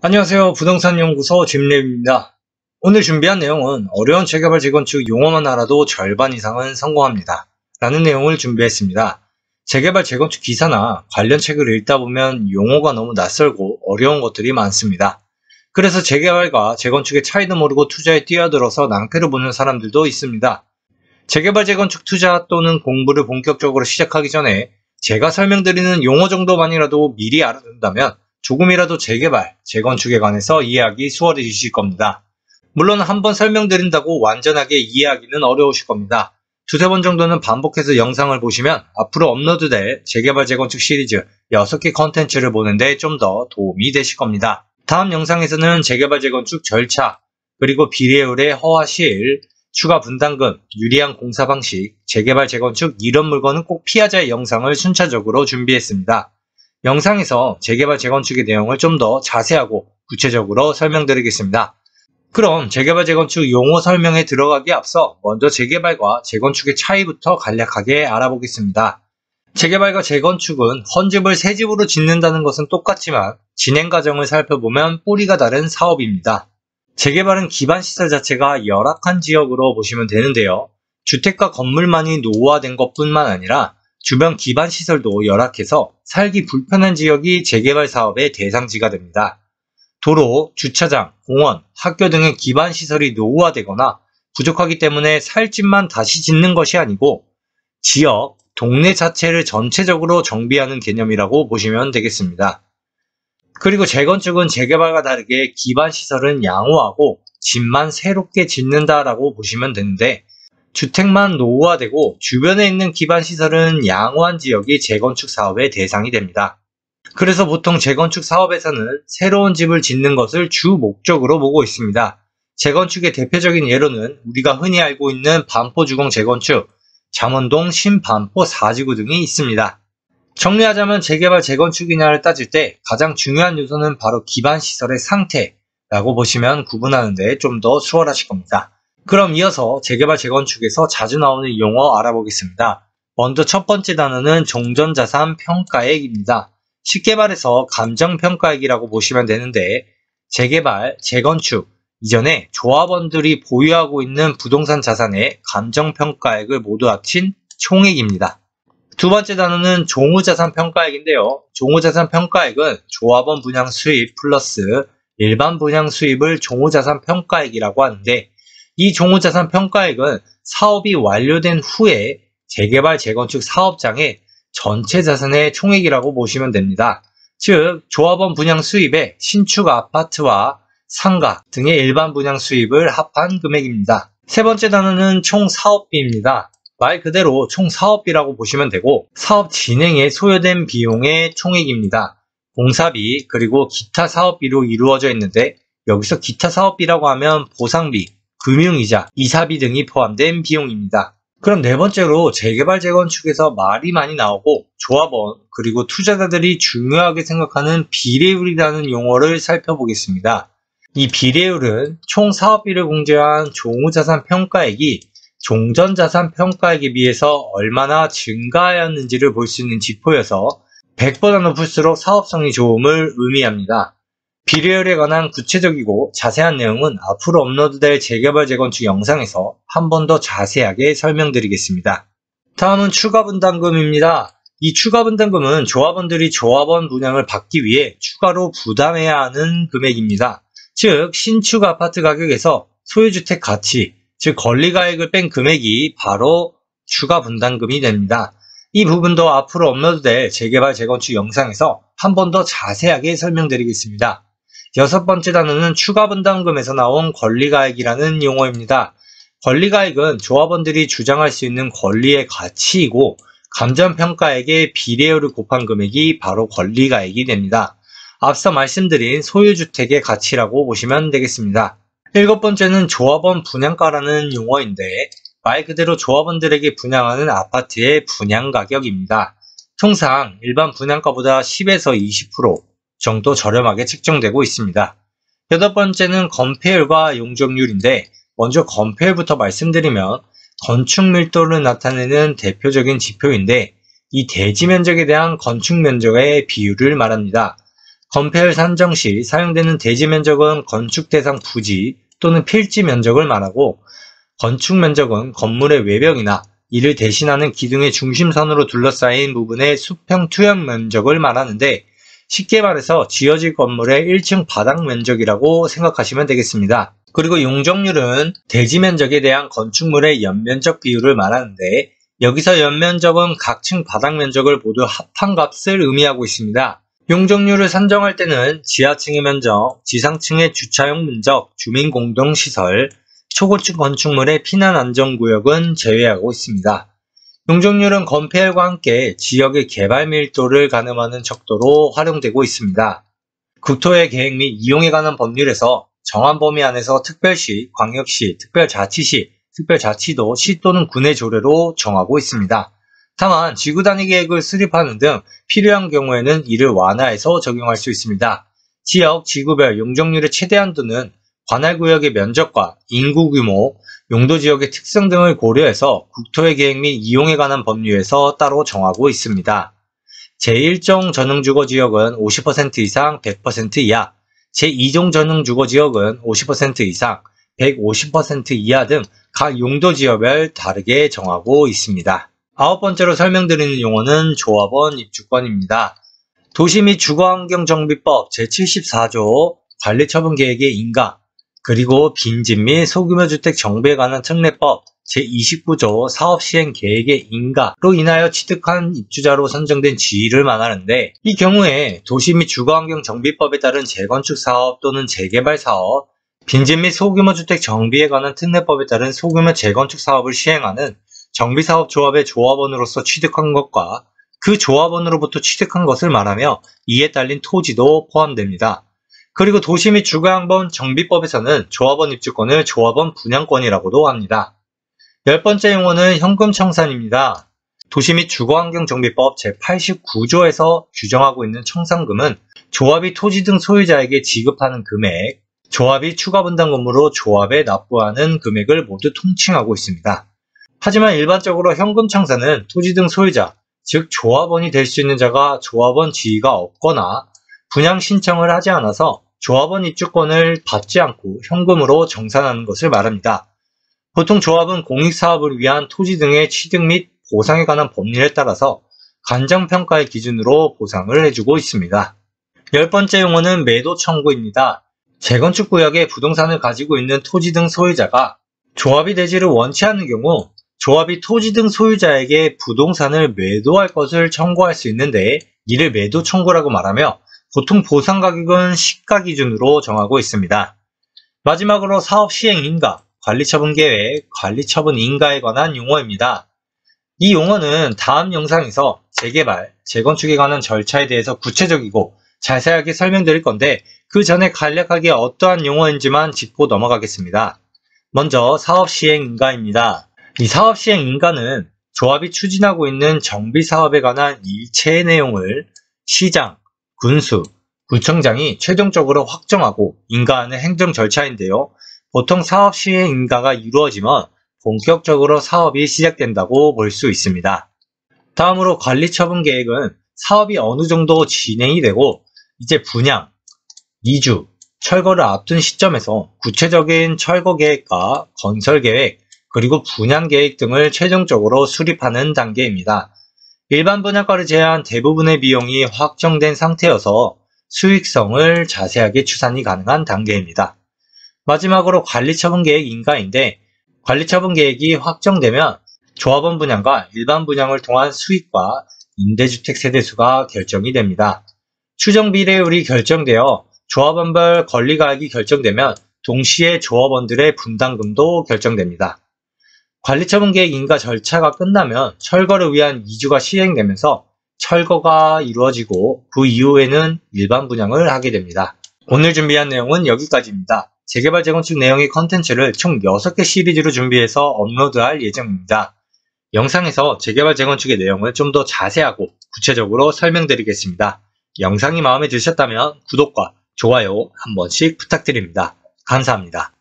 안녕하세요. 부동산연구소 김래입니다. 오늘 준비한 내용은 어려운 재개발 재건축 용어만 알아도 절반 이상은 성공합니다. 라는 내용을 준비했습니다. 재개발 재건축 기사나 관련 책을 읽다 보면 용어가 너무 낯설고 어려운 것들이 많습니다. 그래서 재개발과 재건축의 차이도 모르고 투자에 뛰어들어서 낭패를 보는 사람들도 있습니다. 재개발 재건축 투자 또는 공부를 본격적으로 시작하기 전에 제가 설명드리는 용어 정도만이라도 미리 알아둔다면 조금이라도 재개발, 재건축에 관해서 이해하기 수월해지실 겁니다. 물론 한번 설명드린다고 완전하게 이해하기는 어려우실 겁니다. 두세 번 정도는 반복해서 영상을 보시면 앞으로 업로드될 재개발 재건축 시리즈 6개 컨텐츠를 보는데 좀 더 도움이 되실 겁니다. 다음 영상에서는 재개발 재건축 절차, 그리고 비례율의 허화 시일, 추가 분담금, 유리한 공사 방식, 재개발 재건축 이런 물건은 꼭 피하자 의 영상을 순차적으로 준비했습니다. 영상에서 재개발 재건축의 내용을 좀 더 자세하고 구체적으로 설명드리겠습니다. 그럼 재개발 재건축 용어 설명에 들어가기 앞서 먼저 재개발과 재건축의 차이부터 간략하게 알아보겠습니다. 재개발과 재건축은 헌집을 새 집으로 짓는다는 것은 똑같지만 진행 과정을 살펴보면 뿌리가 다른 사업입니다. 재개발은 기반시설 자체가 열악한 지역으로 보시면 되는데요. 주택과 건물만이 노후화된 것뿐만 아니라 주변 기반시설도 열악해서 살기 불편한 지역이 재개발 사업의 대상지가 됩니다. 도로, 주차장, 공원, 학교 등의 기반시설이 노후화되거나 부족하기 때문에 살 집만 다시 짓는 것이 아니고 지역, 동네 자체를 전체적으로 정비하는 개념이라고 보시면 되겠습니다. 그리고 재건축은 재개발과 다르게 기반시설은 양호하고 집만 새롭게 짓는다라고 보시면 되는데 주택만 노후화되고 주변에 있는 기반시설은 양호한 지역이 재건축 사업의 대상이 됩니다. 그래서 보통 재건축 사업에서는 새로운 집을 짓는 것을 주 목적으로 보고 있습니다. 재건축의 대표적인 예로는 우리가 흔히 알고 있는 반포주공 재건축, 잠원동 신반포 4지구 등이 있습니다. 정리하자면 재개발 재건축이냐를 따질 때 가장 중요한 요소는 바로 기반시설의 상태라고 보시면 구분하는데 좀 더 수월하실 겁니다. 그럼 이어서 재개발 재건축에서 자주 나오는 용어 알아보겠습니다. 먼저 첫 번째 단어는 종전자산 평가액입니다. 쉽게 말해서 감정평가액이라고 보시면 되는데 재개발, 재건축 이전에 조합원들이 보유하고 있는 부동산 자산의 감정평가액을 모두 합친 총액입니다. 두 번째 단어는 종후자산평가액인데요. 종후자산평가액은 조합원 분양 수입 플러스 일반 분양 수입을 종후자산평가액이라고 하는데 이 종후자산평가액은 사업이 완료된 후에 재개발 재건축 사업장의 전체 자산의 총액이라고 보시면 됩니다. 즉 조합원 분양 수입에 신축 아파트와 상가 등의 일반 분양 수입을 합한 금액입니다. 세 번째 단어는 총사업비입니다. 말 그대로 총사업비라고 보시면 되고 사업 진행에 소요된 비용의 총액입니다. 공사비 그리고 기타 사업비로 이루어져 있는데 여기서 기타 사업비라고 하면 보상비, 금융이자, 이사비 등이 포함된 비용입니다. 그럼 네 번째로 재개발 재건축에서 말이 많이 나오고 조합원 그리고 투자자들이 중요하게 생각하는 비례율이라는 용어를 살펴보겠습니다. 이 비례율은 총 사업비를 공제한 종후자산 평가액이 종전자산 평가액에 비해서 얼마나 증가하였는지를 볼 수 있는 지표여서 100보다 높을수록 사업성이 좋음을 의미합니다. 비례율에 관한 구체적이고 자세한 내용은 앞으로 업로드될 재개발 재건축 영상에서 한 번 더 자세하게 설명드리겠습니다. 다음은 추가분담금입니다. 이 추가분담금은 조합원들이 조합원 분양을 받기 위해 추가로 부담해야 하는 금액입니다. 즉 신축 아파트 가격에서 소유주택 가치, 즉 권리가액을 뺀 금액이 바로 추가분담금이 됩니다. 이 부분도 앞으로 업로드될 재개발 재건축 영상에서 한 번 더 자세하게 설명드리겠습니다. 여섯 번째 단어는 추가분담금에서 나온 권리가액이라는 용어입니다. 권리가액은 조합원들이 주장할 수 있는 권리의 가치이고 감정평가액의 비례율을 곱한 금액이 바로 권리가액이 됩니다. 앞서 말씀드린 소유주택의 가치라고 보시면 되겠습니다. 일곱 번째는 조합원 분양가라는 용어인데 말 그대로 조합원들에게 분양하는 아파트의 분양가격입니다. 통상 일반 분양가보다 10에서 20% 정도 저렴하게 책정되고 있습니다. 여덟 번째는 건폐율과 용적률인데 먼저 건폐율부터 말씀드리면 건축 밀도를 나타내는 대표적인 지표인데 이 대지 면적에 대한 건축 면적의 비율을 말합니다. 건폐율 산정 시 사용되는 대지 면적은 건축 대상 부지 또는 필지 면적을 말하고, 건축 면적은 건물의 외벽이나 이를 대신하는 기둥의 중심선으로 둘러싸인 부분의 수평 투영 면적을 말하는데, 쉽게 말해서 지어질 건물의 1층 바닥 면적이라고 생각하시면 되겠습니다. 그리고 용적률은 대지 면적에 대한 건축물의 연면적 비율을 말하는데, 여기서 연면적은 각 층 바닥 면적을 모두 합한 값을 의미하고 있습니다. 용적률을 산정할 때는 지하층의 면적, 지상층의 주차용 면적, 주민공동시설, 초고층 건축물의 피난안전구역은 제외하고 있습니다. 용적률은 건폐율과 함께 지역의 개발 밀도를 가늠하는 척도로 활용되고 있습니다. 국토의 계획 및 이용에 관한 법률에서 정한 범위 안에서 특별시, 광역시, 특별자치시, 특별자치도, 시 또는 군의 조례로 정하고 있습니다. 다만 지구 단위 계획을 수립하는 등 필요한 경우에는 이를 완화해서 적용할 수 있습니다. 지역, 지구별 용적률의 최대 한도는 관할 구역의 면적과 인구 규모, 용도 지역의 특성 등을 고려해서 국토의 계획 및 이용에 관한 법률에서 따로 정하고 있습니다. 제1종 전용주거지역은 50% 이상 100% 이하, 제2종 전용주거지역은 50% 이상 150% 이하 등 각 용도지역별 다르게 정하고 있습니다. 아홉 번째로 설명드리는 용어는 조합원 입주권입니다. 도시 및 주거환경정비법 제74조 관리처분계획의 인가, 그리고 빈집 및 소규모 주택 정비에 관한 특례법 제29조 사업시행계획의 인가로 인하여 취득한 입주자로 선정된 지위를 말하는데, 이 경우에 도시 및 주거환경정비법에 따른 재건축사업 또는 재개발사업, 빈집 및 소규모 주택 정비에 관한 특례법에 따른 소규모 재건축 사업을 시행하는 정비사업 조합의 조합원으로서 취득한 것과 그 조합원으로부터 취득한 것을 말하며 이에 딸린 토지도 포함됩니다. 그리고 도시 및 주거환경 정비법에서는 조합원 입주권을 조합원 분양권이라고도 합니다. 10번째 용어는 현금청산입니다. 도시 및 주거환경정비법 제89조에서 규정하고 있는 청산금은 조합이 토지 등 소유자에게 지급하는 금액, 조합이 추가분담금으로 조합에 납부하는 금액을 모두 통칭하고 있습니다. 하지만 일반적으로 현금청산은 토지 등 소유자, 즉 조합원이 될 수 있는 자가 조합원 지위가 없거나 분양 신청을 하지 않아서 조합원 입주권을 받지 않고 현금으로 정산하는 것을 말합니다. 보통 조합은 공익사업을 위한 토지 등의 취득 및 보상에 관한 법률에 따라서 간정평가의 기준으로 보상을 해주고 있습니다. 10번째 용어는 매도 청구입니다. 재건축 구역에 부동산을 가지고 있는 토지 등 소유자가 조합이 되지를 원치 않는 경우 조합이 토지 등 소유자에게 부동산을 매도할 것을 청구할 수 있는데, 이를 매도 청구라고 말하며 보통 보상 가격은 시가 기준으로 정하고 있습니다. 마지막으로 사업 시행 인가, 관리처분 계획, 관리처분 인가에 관한 용어입니다. 이 용어는 다음 영상에서 재개발, 재건축에 관한 절차에 대해서 구체적이고 자세하게 설명드릴 건데, 그 전에 간략하게 어떠한 용어인지만 짚고 넘어가겠습니다. 먼저 사업시행인가입니다. 이 사업시행인가는 조합이 추진하고 있는 정비사업에 관한 일체의 내용을 시장, 군수, 구청장이 최종적으로 확정하고 인가하는 행정 절차인데요. 보통 사업시행인가가 이루어지면 본격적으로 사업이 시작된다고 볼 수 있습니다. 다음으로 관리처분계획은 사업이 어느 정도 진행이 되고 이제 분양, 이주, 철거를 앞둔 시점에서 구체적인 철거 계획과 건설 계획, 그리고 분양 계획 등을 최종적으로 수립하는 단계입니다. 일반 분양가를 제외한 대부분의 비용이 확정된 상태여서 수익성을 자세하게 추산이 가능한 단계입니다. 마지막으로 관리처분 계획 인가인데, 관리처분 계획이 확정되면 조합원 분양과 일반 분양을 통한 수익과 임대주택 세대수가 결정이 됩니다. 추정 비례율이 결정되어 조합원별 권리가액이 결정되면 동시에 조합원들의 분담금도 결정됩니다. 관리처분 계획 인가 절차가 끝나면 철거를 위한 이주가 시행되면서 철거가 이루어지고 그 이후에는 일반 분양을 하게 됩니다. 오늘 준비한 내용은 여기까지입니다. 재개발 재건축 내용의 컨텐츠를 총 6개 시리즈로 준비해서 업로드할 예정입니다. 영상에서 재개발 재건축의 내용을 좀 더 자세하고 구체적으로 설명드리겠습니다. 영상이 마음에 드셨다면 구독과 좋아요 한 번씩 부탁드립니다. 감사합니다.